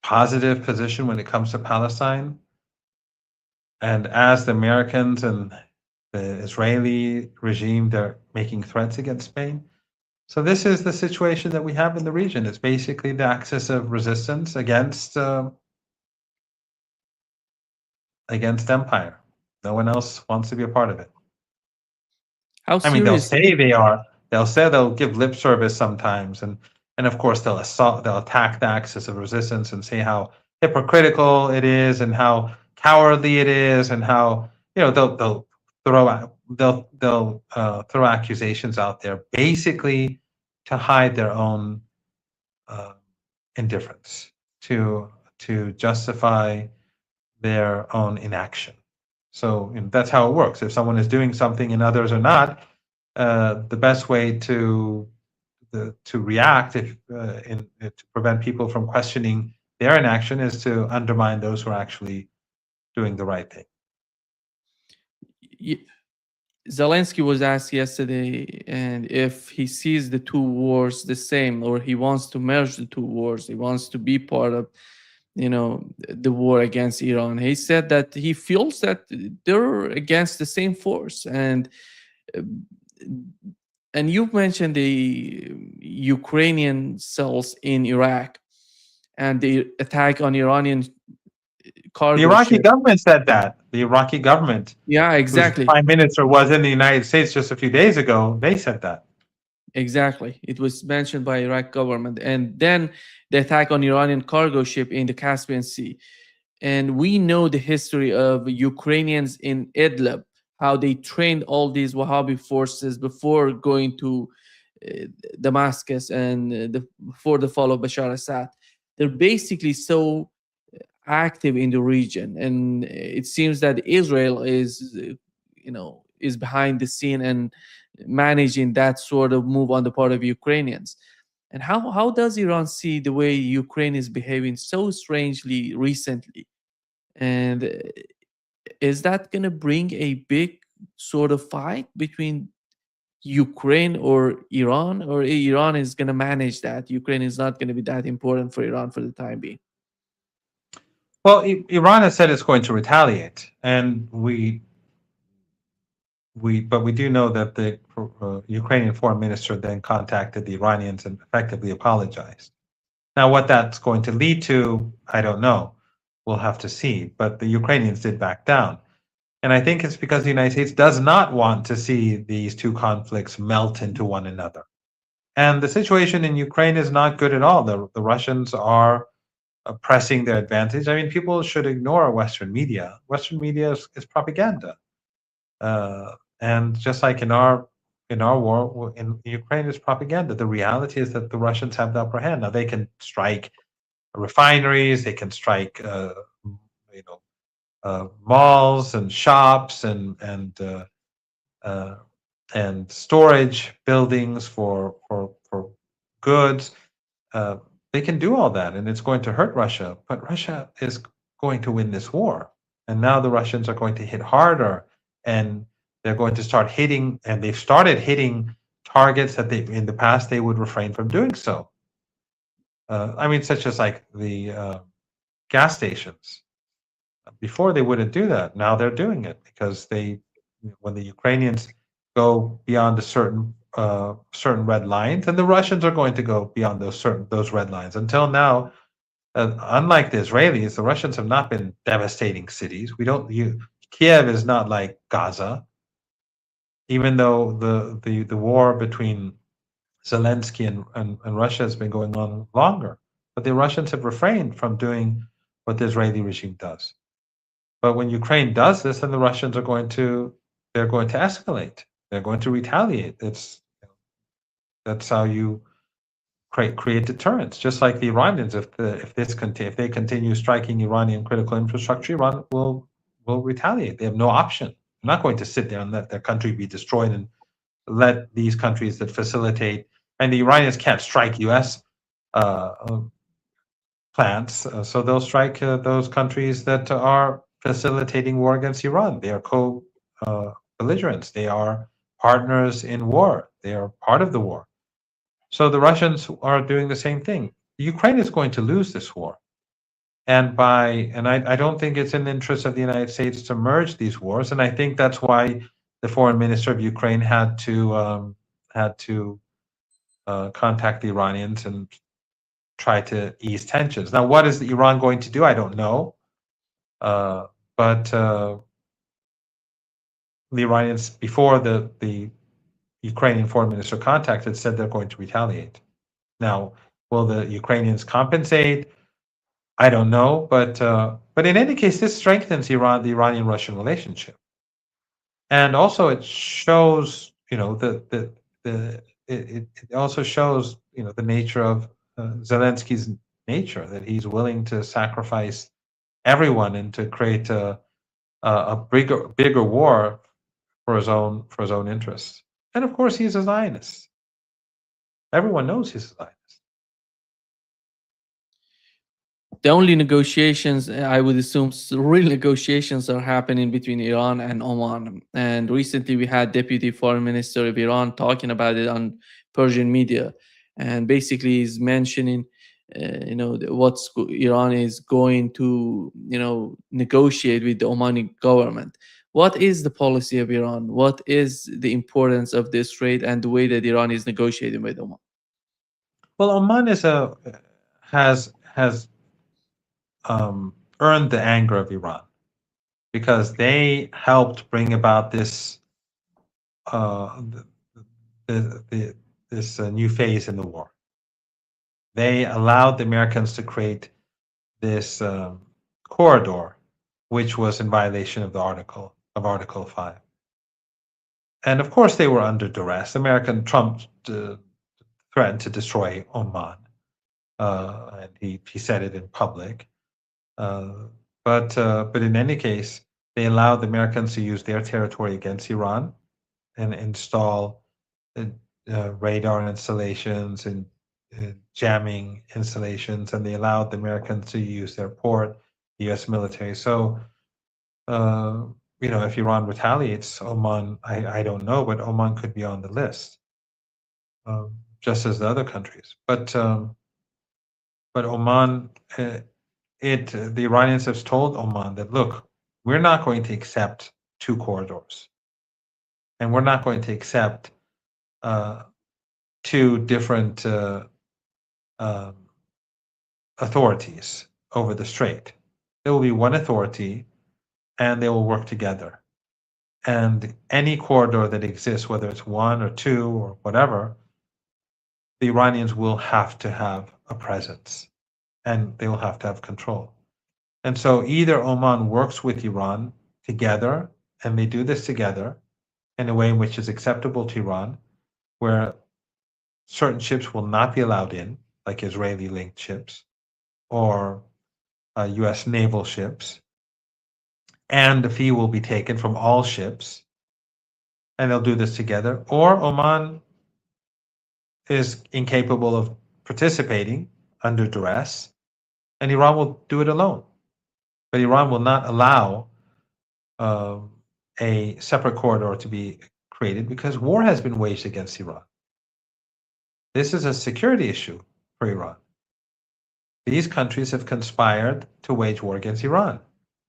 positive position when it comes to Palestine, and as the Americans and the Israeli regime, they're making threats against Spain. So this is the situation that we have in the region. It's basically the axis of resistance against empire. No one else wants to be a part of it. How I mean, they'll serious? say they are. They'll say they'll give lip service sometimes, and of course they'll attack the axis of resistance and say how hypocritical it is and how cowardly it is, and how they'll throw accusations out there, basically to hide their own indifference, to justify their own inaction. So that's how it works. If someone is doing something and others are not, the best way to to react to prevent people from questioning their inaction is to undermine those who are actually doing the right thing. Zelensky was asked yesterday, and if he sees the two wars the same, or he wants to merge the two wars, he wants to be part of, the war against Iran. He said that he feels that they're against the same force, and you mentioned the Ukrainian cells in Iraq and the attack on Iranian cargo The Iraqi ship. government said that. The Iraqi government, Yeah, whose exactly. prime minister was in the United States just a few days ago, they said that. Exactly. It was mentioned by Iraq government. And then the attack on Iranian cargo ship in the Caspian Sea. And we know the history of Ukrainians in Idlib, how they trained all these Wahhabi forces before going to Damascus and before the fall of Bashar Assad. They're basically so active in the region. And it seems that Israel is behind the scene and managing that sort of move on the part of Ukrainians. And how does Iran see the way Ukraine is behaving so strangely recently? And is that going to bring a big sort of fight between Ukraine or Iran, or Iran is going to manage that? Ukraine is not going to be that important for Iran for the time being. Well, Iran has said it's going to retaliate, and but we do know that the Ukrainian foreign minister then contacted the Iranians and effectively apologized. Now, what that's going to lead to, I don't know. We'll have to see. But the Ukrainians did back down. And I think it's because the United States does not want to see these two conflicts melt into one another. And the situation in Ukraine is not good at all. The Russians are pressing their advantage. I mean, people should ignore Western media. Western media is propaganda. And just like in our war in Ukraine is propaganda. The reality is that the Russians have the upper hand. Now they can strike refineries, they can strike malls and shops and storage buildings for goods. They can do all that, and it's going to hurt Russia. But Russia is going to win this war, and now the Russians are going to hit harder, and they're going to start hitting, and they've started hitting targets that in the past they would refrain from doing so. I mean, such as like the gas stations. Before they wouldn't do that. Now they're doing it because when the Ukrainians go beyond a certain red lines, and the Russians are going to go beyond those red lines. Until now, unlike the Israelis, the Russians have not been devastating cities. Kiev is not like Gaza. Even though the war between Zelensky and Russia has been going on longer, but the Russians have refrained from doing what the Israeli regime does. But when Ukraine does this, then the Russians they're going to escalate. They're going to retaliate. That's how you create deterrence. Just like the Iranians, if they continue striking Iranian critical infrastructure, Iran will retaliate. They have no option. They're not going to sit there and let their country be destroyed and let these countries that facilitate. And the Iranians can't strike U.S. Plants, so they'll strike those countries that are facilitating war against Iran. They are co-belligerents. They are partners in war. They are part of the war. So the Russians are doing the same thing. Ukraine is going to lose this war, and I don't think it's in the interest of the United States to merge these wars. And I think that's why the foreign minister of Ukraine had to contact the Iranians and try to ease tensions. Now, what is Iran going to do? I don't know. But the Iranians, before the Ukrainian foreign minister contacted, said they're going to retaliate. Now, will the Ukrainians compensate? I don't know. But in any case, this strengthens the Iranian-Russian relationship. And also it shows, it also shows, the nature of Zelensky's nature, that he's willing to sacrifice everyone and to create a bigger war for his own interests. And of course, he's a Zionist. Everyone knows he's a Zionist. The only negotiations, I would assume, real negotiations are happening between Iran and Oman. And recently, we had Deputy Foreign Minister of Iran talking about it on Persian media, and basically is mentioning, Iran is going to, negotiate with the Omani government. What is the policy of Iran? What is the importance of this trade and the way that Iran is negotiating with Oman? Well, Oman has earned the anger of Iran because they helped bring about this this new phase in the war. They allowed the Americans to create this corridor, which was in violation of Article 5. And of course, they were under duress. Trump threatened to destroy Oman, and he said it in public. But in any case, they allowed the Americans to use their territory against Iran and install radar installations and jamming installations, and they allowed the Americans to use their port, the U.S. military. So, if Iran retaliates, Oman, I don't know, but Oman could be on the list, just as the other countries. But Oman, the Iranians have told Oman that, look, we're not going to accept two corridors, and we're not going to accept two different authorities over the strait. There will be one authority, and they will work together. And any corridor that exists, whether it's one or two or whatever, the Iranians will have to have a presence, and they will have to have control. And so either Oman works with Iran together, and they do this together in a way which is acceptable to Iran, where certain ships will not be allowed in, like Israeli-linked ships or U.S. naval ships, and the fee will be taken from all ships, and they'll do this together. Or Oman is incapable of participating under duress, and Iran will do it alone. But Iran will not allow a separate corridor to be created because war has been waged against Iran. This is a security issue for Iran. These countries have conspired to wage war against Iran.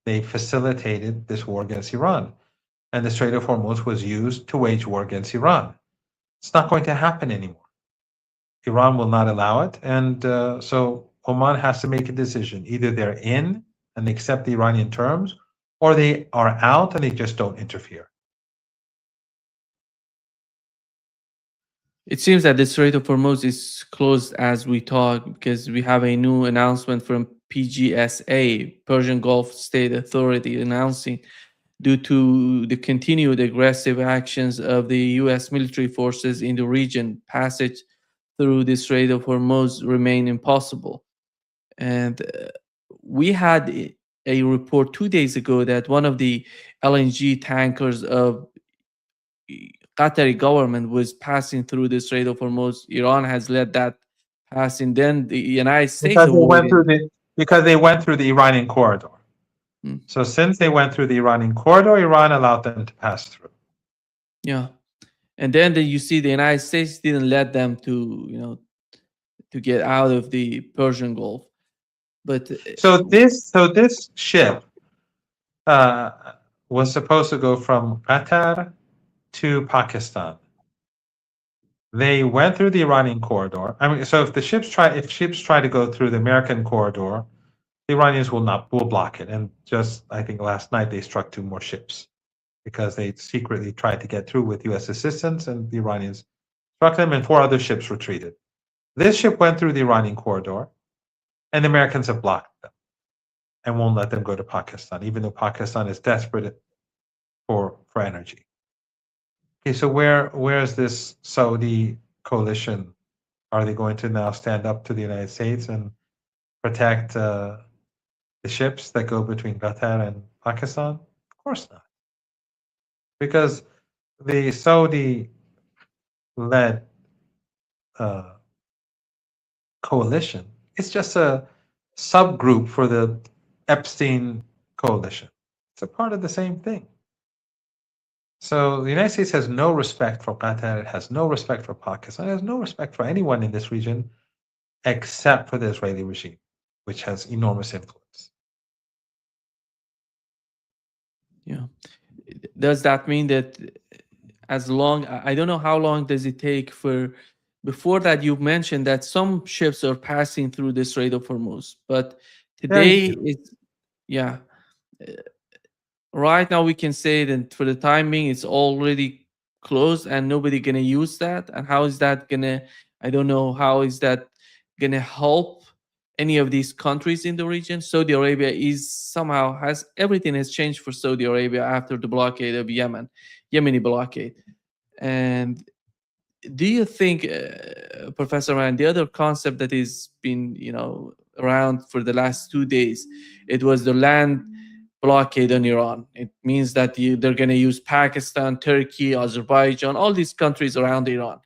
They facilitated this war against Iran. And the Strait of Hormuz was used to wage war against Iran. It's not going to happen anymore. Iran will not allow it. And so Oman has to make a decision. Either they're in and they accept the Iranian terms, or they are out and they just don't interfere. It seems that the Strait of Hormuz is closed as we talk because we have a new announcement from PGSA, Persian Gulf State Authority, announcing due to the continued aggressive actions of the U.S. military forces in the region, passage through the Strait of Hormuz remain impossible. And we had a report 2 days ago that one of the LNG tankers of Qatari government was passing through the Strait of Hormuz. Iran has let that pass, and then the United States because they went through the Iranian corridor. So since they went through the Iranian corridor, Iran allowed them to pass through. Yeah, and then you see the United States didn't let them to get out of the Persian Gulf. But so this ship was supposed to go from Qatar to Pakistan. They went through the Iranian corridor. I mean, so if ships try to go through the American corridor, the Iranians will block it. And just, I think last night they struck 2 more ships because they secretly tried to get through with U.S. assistance, and the Iranians struck them, and 4 other ships retreated. This ship went through the Iranian corridor, and the Americans have blocked them and won't let them go to Pakistan, even though Pakistan is desperate for energy. Okay, so where is this Saudi coalition? Are they going to now stand up to the United States and protect the ships that go between Qatar and Pakistan? Of course not. Because the Saudi-led coalition. It's just a subgroup for the Epstein coalition. It's a part of the same thing. So the United States has no respect for Qatar, it has no respect for Pakistan, it has no respect for anyone in this region except for the Israeli regime, which has enormous influence. Yeah. Does that mean that as long, I don't know how long does it take for, before that you mentioned that some ships are passing through the Strait of Hormuz, but today it's, yeah, right now we can say that for the time being it's already closed and nobody gonna use that. And how is that gonna, I don't know, how is that gonna help any of these countries in the region? Saudi Arabia is somehow, has, everything has changed for Saudi Arabia after the blockade of Yemeni blockade. And do you think, Professor Rand, the other concept that is been, around for the last 2 days, it was the land blockade on Iran. It means that they're going to use Pakistan, Turkey, Azerbaijan, all these countries around Iran.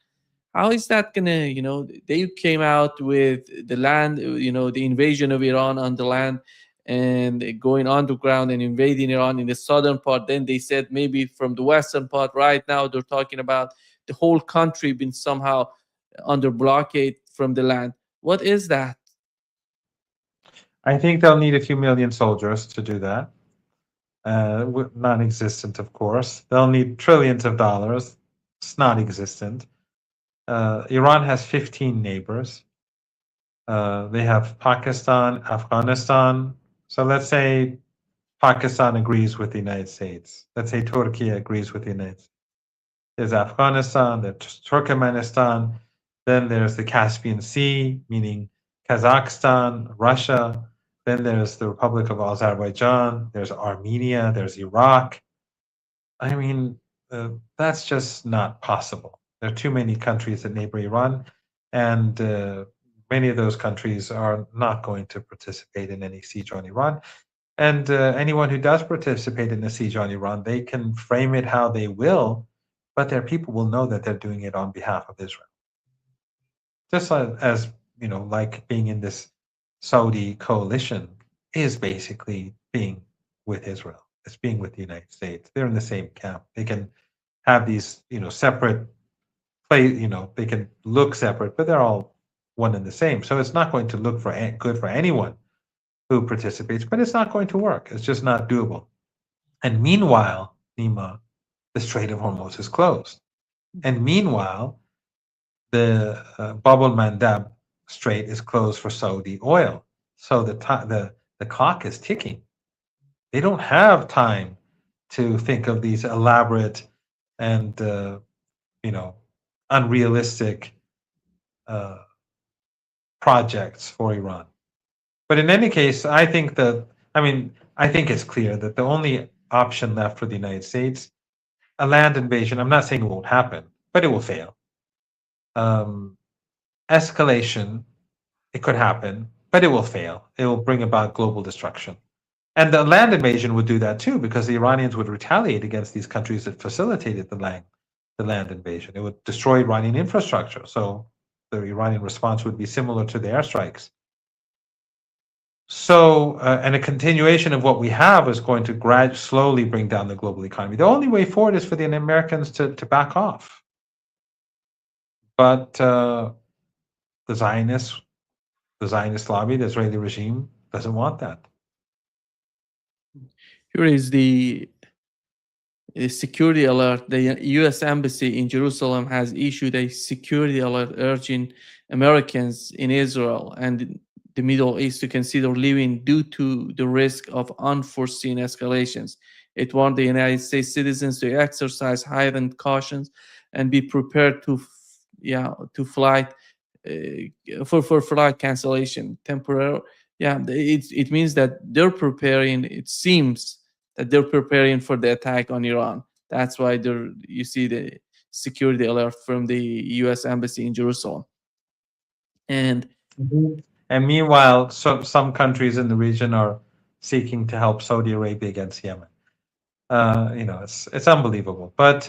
How is that going to, they came out with the land, the invasion of Iran on the land and going underground and invading Iran in the southern part. Then they said maybe from the western part. Right now they're talking about the whole country being somehow under blockade from the land. What is that? I think they'll need a few million soldiers to do that. Non-existent, of course. They'll need trillions of dollars. It's not existent. Iran has 15 neighbors. They have Pakistan, Afghanistan. So let's say Pakistan agrees with the United States. Let's say Turkey agrees with the United States. There's Afghanistan, there's Turkmenistan, then there's the Caspian Sea, meaning Kazakhstan, Russia, then there's the Republic of Azerbaijan, there's Armenia, there's Iraq. I mean, that's just not possible. There are too many countries that neighbor Iran, and many of those countries are not going to participate in any siege on Iran. And anyone who does participate in a siege on Iran, they can frame it how they will, but their people will know that they're doing it on behalf of Israel. Just as like being in this Saudi coalition is basically being with Israel. It's being with the United States. They're in the same camp. They can have these, separate they can look separate, but they're all one and the same. So it's not going to look good for anyone who participates, but it's not going to work. It's just not doable. And meanwhile, Nima, the Strait of Hormuz is closed. And meanwhile, the Bab el-Mandab Strait is closed for Saudi oil. So the clock is ticking. They don't have time to think of these elaborate and unrealistic projects for Iran. But in any case, I think it's clear that the only option left for the United States, a land invasion, I'm not saying it won't happen, but it will fail. Escalation, it could happen, but it will fail. It will bring about global destruction. And the land invasion would do that too, because the Iranians would retaliate against these countries that facilitated the land invasion. It would destroy Iranian infrastructure. So the Iranian response would be similar to the airstrikes. So, and a continuation of what we have is going to slowly bring down the global economy. The only way forward is for the Americans to back off. But the Zionist lobby, the Israeli regime, doesn't want that. Here is the security alert. The U.S. Embassy in Jerusalem has issued a security alert urging Americans in Israel and the Middle East to consider leaving due to the risk of unforeseen escalations. It warned the United States citizens to exercise heightened cautions and be prepared to flight for flight cancellation temporary. It means that they're preparing. It seems that they're preparing for the attack on Iran. That's why you see the security alert from the U.S. Embassy in Jerusalem. And meanwhile, some countries in the region are seeking to help Saudi Arabia against Yemen. It's unbelievable, but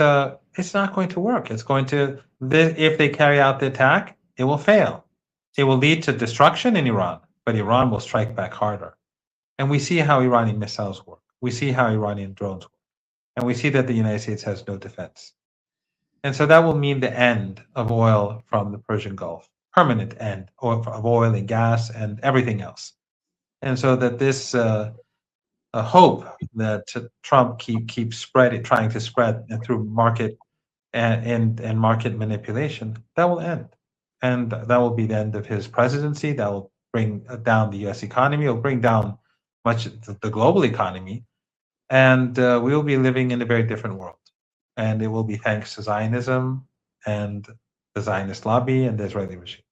it's not going to work. It's going to, if they carry out the attack, it will fail. It will lead to destruction in Iran, but Iran will strike back harder. And we see how Iranian missiles work. We see how Iranian drones work. And we see that the United States has no defense. And so that will mean the end of oil from the Persian Gulf, permanent end of oil and gas and everything else. And so that this hope that Trump keeps trying to spread through market and market manipulation, that will end. And that will be the end of his presidency. That will bring down the U.S. economy. It will bring down much of the global economy. And we will be living in a very different world. And it will be thanks to Zionism and the Zionist lobby and the Israeli regime.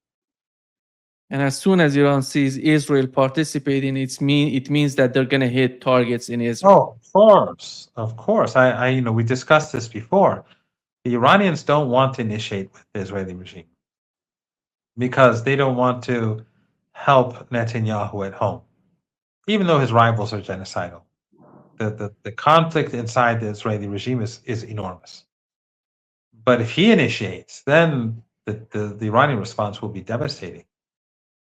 And as soon as Iran sees Israel participating, it means that they're going to hit targets in Israel. Oh, of course. We discussed this before. The Iranians don't want to initiate with the Israeli regime because they don't want to help Netanyahu at home, even though his rivals are genocidal. The conflict inside the Israeli regime is enormous. But if he initiates, then the Iranian response will be devastating.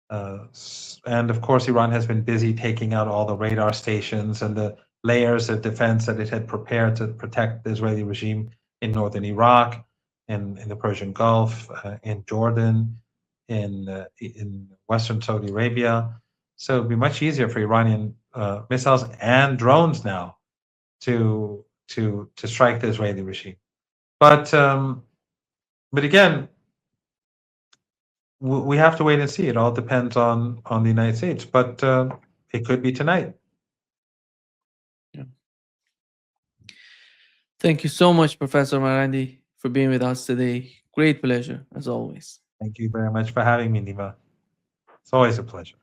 And of course, Iran has been busy taking out all the radar stations and the layers of defense that it had prepared to protect the Israeli regime in northern Iraq, in the Persian Gulf, in Jordan, in Western Saudi Arabia. So it'd be much easier for Iranian missiles and drones now to strike the Israeli regime. But again, we have to wait and see. It all depends on the United States, but it could be tonight. Yeah. Thank you so much, Professor Marandi, for being with us today. Great pleasure, as always. Thank you very much for having me, Nima. It's always a pleasure.